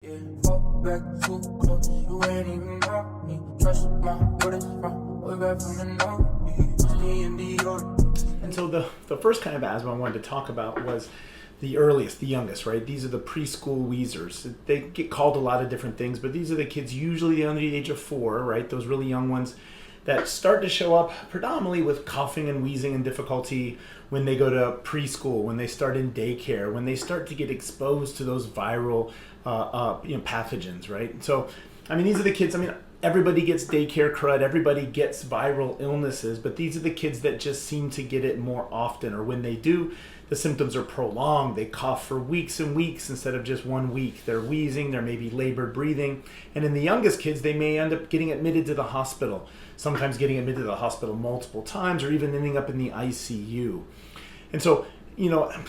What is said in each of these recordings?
Yeah, fall back too close, you ain't even know me. Trust my word from way back from the north. Me and the order. And so the first kind of asthma I wanted to talk about was the earliest, the youngest, right? These are the preschool wheezers. They get called a lot of different things, but these are the kids usually under the age of 4, right? Those really young ones that start to show up predominantly with coughing and wheezing and difficulty when they go to preschool, when they start in daycare, when they start to get exposed to those viral pathogens, right? So, I mean, these are the kids, everybody gets daycare crud, everybody gets viral illnesses, but these are the kids that just seem to get it more often, or when they do, the symptoms are prolonged. They cough for weeks and weeks instead of just 1 week. They're wheezing, they're maybe labored breathing. And in the youngest kids, they may end up getting admitted to the hospital, sometimes getting admitted to the hospital multiple times, or even ending up in the ICU. And so,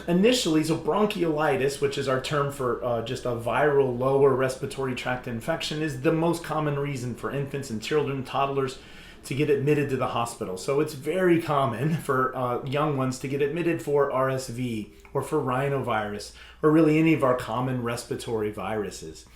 initially, so bronchiolitis, which is our term for just a viral lower respiratory tract infection, is the most common reason for infants and children, toddlers, to get admitted to the hospital. So it's very common for young ones to get admitted for RSV or for rhinovirus or really any of our common respiratory viruses.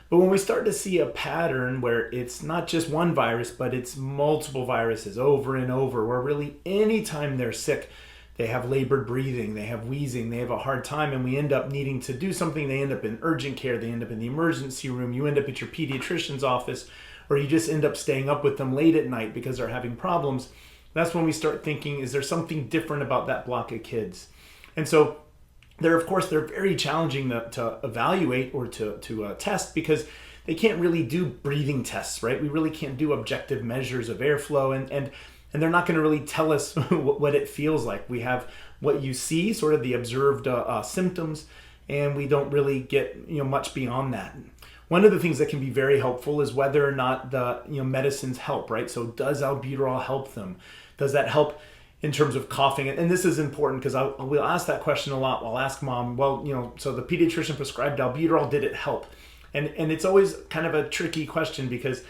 But when we start to see a pattern where it's not just one virus, but it's multiple viruses over and over, where really anytime they're sick, they have labored breathing, they have wheezing, they have a hard time, and we end up needing to do something. They end up in urgent care, they end up in the emergency room, you end up at your pediatrician's office, or you just end up staying up with them late at night because they're having problems. That's when we start thinking, is there something different about that block of kids? And so they're very challenging to evaluate or to test, because they can't really do breathing tests, right? We really can't do objective measures of airflow, and they're not going to really tell us what it feels like. We have what you see, sort of the observed symptoms, and we don't really get much beyond that. One of the things that can be very helpful is whether or not the medicines help, right? So does albuterol help them? Does that help in terms of coughing? And this is important because we'll ask that question a lot. I'll ask mom, so the pediatrician prescribed albuterol, did it help? And it's always kind of a tricky question because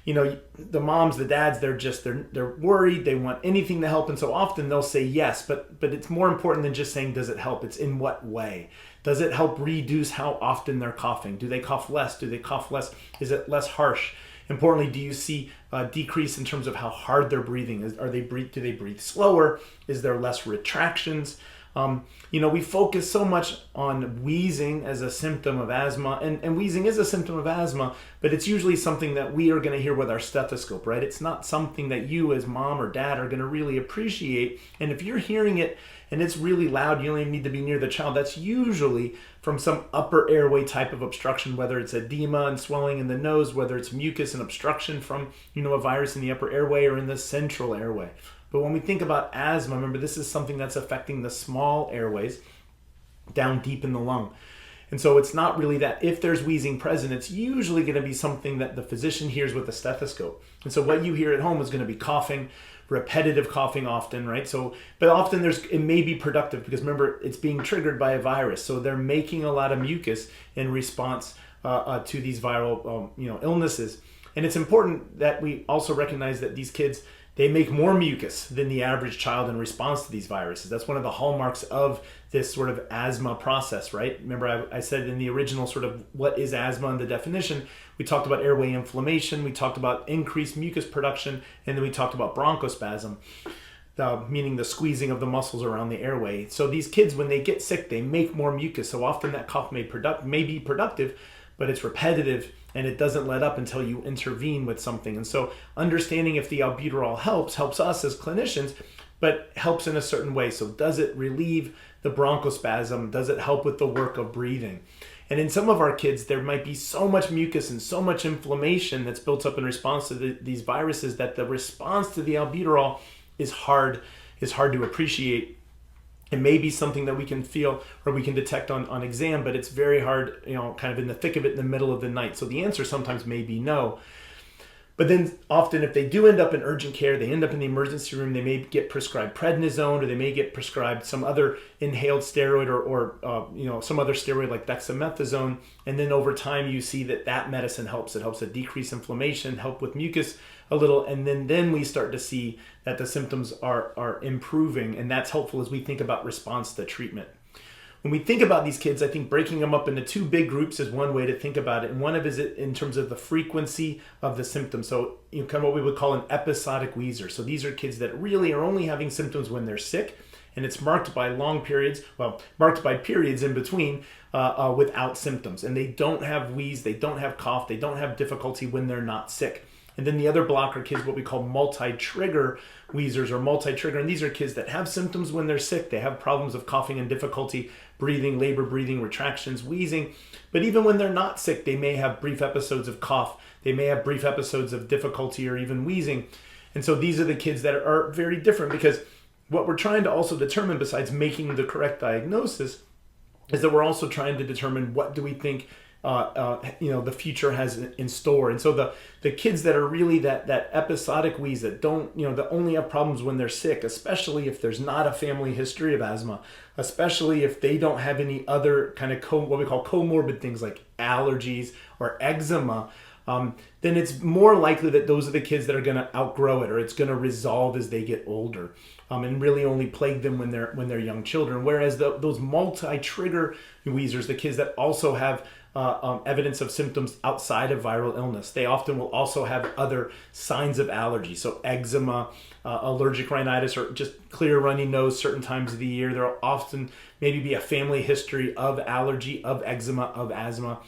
the moms, the dads, they're worried, they want anything to help, and so often they'll say yes, but it's more important than just saying does it help. It's in what way. Does it help reduce how often they're coughing? Do they cough less? Do they cough less? Is it less harsh? Importantly, do you see a decrease in terms of how hard they're breathing? Do they breathe slower? Is there less retractions? We focus so much on wheezing as a symptom of asthma, and wheezing is a symptom of asthma, but it's usually something that we are going to hear with our stethoscope, right? It's not something that you as mom or dad are going to really appreciate. And if you're hearing it and it's really loud, you only need to be near the child. That's usually from some upper airway type of obstruction, whether it's edema and swelling in the nose, whether it's mucus and obstruction from, a virus in the upper airway or in the central airway. But when we think about asthma, remember, this is something that's affecting the small airways down deep in the lung. And so it's not really that if there's wheezing present, it's usually going to be something that the physician hears with a stethoscope. And so what you hear at home is going to be coughing, repetitive coughing often, right? So, but often it may be productive because remember, it's being triggered by a virus. So they're making a lot of mucus in response to these viral, illnesses. And it's important that we also recognize that these kids, they make more mucus than the average child in response to these viruses. That's one of the hallmarks of this sort of asthma process, right? Remember, I said in the original sort of what is asthma and the definition, we talked about airway inflammation, we talked about increased mucus production, and then we talked about bronchospasm, meaning the squeezing of the muscles around the airway. So these kids, when they get sick, they make more mucus. So often that cough may be productive, but it's repetitive and it doesn't let up until you intervene with something. And so understanding if the albuterol helps us as clinicians, but helps in a certain way. So does it relieve the bronchospasm? Does it help with the work of breathing? And in some of our kids, there might be so much mucus and so much inflammation that's built up in response to these viruses that the response to the albuterol is hard to appreciate. It may be something that we can feel or we can detect on exam, but it's very hard, kind of in the thick of it in the middle of the night. So the answer sometimes may be no. But then often if they do end up in urgent care, they end up in the emergency room, they may get prescribed prednisone, or they may get prescribed some other inhaled steroid or some other steroid like dexamethasone. And then over time you see that medicine helps. It helps to decrease inflammation, help with mucus a little, and then we start to see that the symptoms are improving, and that's helpful as we think about response to treatment. when we think about these kids, I think breaking them up into two big groups is one way to think about it. And one of it is in terms of the frequency of the symptoms. So kind of what we would call an episodic wheezer. So these are kids that really are only having symptoms when they're sick. And it's marked by long periods, marked by periods in between without symptoms. And they don't have wheeze, they don't have cough, they don't have difficulty when they're not sick. And then the other block are kids what we call multi-trigger wheezers or multi-trigger. And these are kids that have symptoms when they're sick. They have problems of coughing and difficulty breathing, labor breathing, retractions, wheezing. But even when they're not sick, they may have brief episodes of cough. They may have brief episodes of difficulty or even wheezing. And so these are the kids that are very different, because what we're trying to also determine, besides making the correct diagnosis, is that we're also trying to determine what do we think the future has in store. And so the kids that are really that episodic wheeze, that don't, that only have problems when they're sick, especially if there's not a family history of asthma, especially if they don't have any other kind of what we call comorbid things like allergies or eczema, then it's more likely that those are the kids that are going to outgrow it, or it's going to resolve as they get older, and really only plague them when they're young children. Whereas those multi-trigger wheezers, the kids that also have evidence of symptoms outside of viral illness, they often will also have other signs of allergy. So eczema, allergic rhinitis, or just clear runny nose certain times of the year. There will often maybe be a family history of allergy, of eczema, of asthma.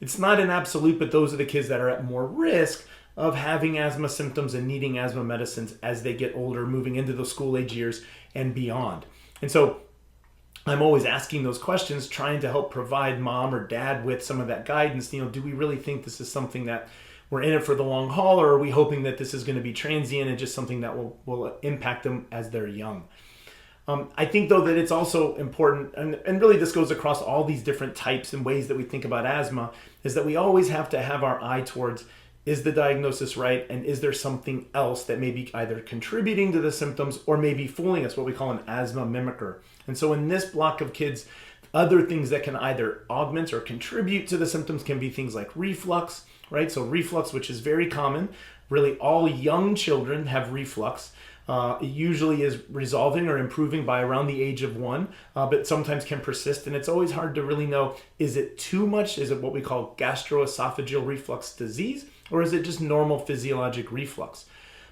It's not an absolute, but those are the kids that are at more risk of having asthma symptoms and needing asthma medicines as they get older, moving into the school age years and beyond. And so I'm always asking those questions, trying to help provide mom or dad with some of that guidance. Do we really think this is something that we're in it for the long haul, or are we hoping that this is going to be transient and just something that will impact them as they're young? I think, though, that it's also important, and really this goes across all these different types and ways that we think about asthma, is that we always have to have our eye towards, is the diagnosis right, and is there something else that may be either contributing to the symptoms or maybe fooling us, what we call an asthma mimicker. And so in this block of kids, other things that can either augment or contribute to the symptoms can be things like reflux, right? So reflux, which is very common. Really, all young children have reflux. It usually is resolving or improving by around the age of 1, but sometimes can persist. And it's always hard to really know, is it too much? Is it what we call gastroesophageal reflux disease? Or is it just normal physiologic reflux?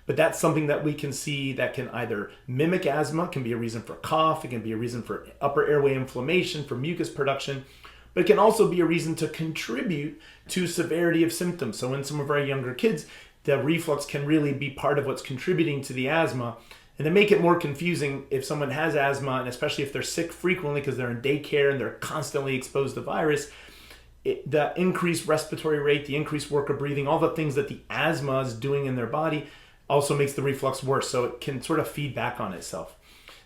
But that's something that we can see that can either mimic asthma, can be a reason for cough, it can be a reason for upper airway inflammation, for mucus production, but it can also be a reason to contribute to severity of symptoms. So in some of our younger kids, the reflux can really be part of what's contributing to the asthma. And to make it more confusing, if someone has asthma, and especially if they're sick frequently because they're in daycare and they're constantly exposed to virus, the increased respiratory rate, the increased work of breathing, all the things that the asthma is doing in their body also makes the reflux worse. So it can sort of feed back on itself.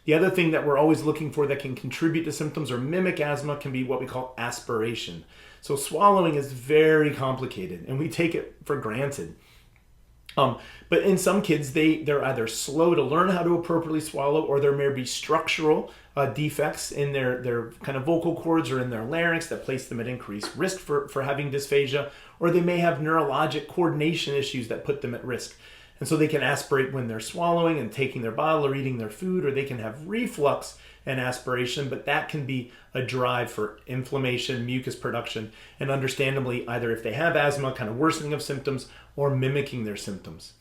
The other thing that we're always looking for that can contribute to symptoms or mimic asthma can be what we call aspiration. So swallowing is very complicated and we take it for granted. But in some kids, they're either slow to learn how to appropriately swallow, or there may be structural defects in their kind of vocal cords or in their larynx that place them at increased risk for having dysphagia, or they may have neurologic coordination issues that put them at risk. And so they can aspirate when they're swallowing and taking their bottle or eating their food, or they can have reflux and aspiration, but that can be a drive for inflammation, mucus production, and understandably, either if they have asthma, kind of worsening of symptoms or mimicking their symptoms.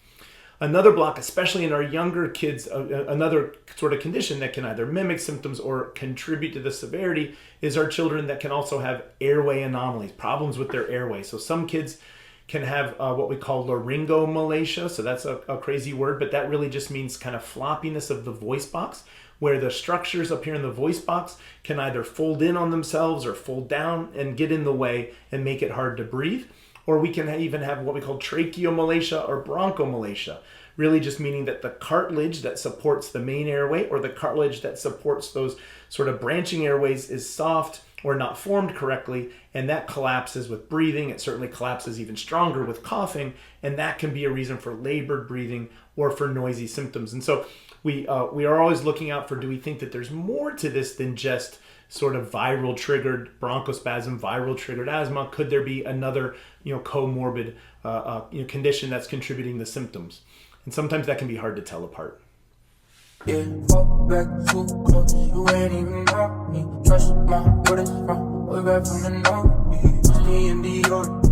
Another block, especially in our younger kids, another sort of condition that can either mimic symptoms or contribute to the severity is our children that can also have airway anomalies, problems with their airway. So some kids can have what we call laryngomalacia. So that's a crazy word, but that really just means kind of floppiness of the voice box, where the structures up here in the voice box can either fold in on themselves or fold down and get in the way and make it hard to breathe. Or we can even have what we call tracheomalacia or bronchomalacia, really just meaning that the cartilage that supports the main airway or the cartilage that supports those sort of branching airways is soft or not formed correctly, and that collapses with breathing. It certainly collapses even stronger with coughing, and that can be a reason for labored breathing or for noisy symptoms. And so we are always looking out for, do we think that there's more to this than just sort of viral triggered bronchospasm, viral triggered asthma? Could there be another comorbid condition that's contributing the symptoms? And sometimes that can be hard to tell apart. Yeah, fall back too close, you ain't even know. me. Trust my what is from way back from the north. Me and the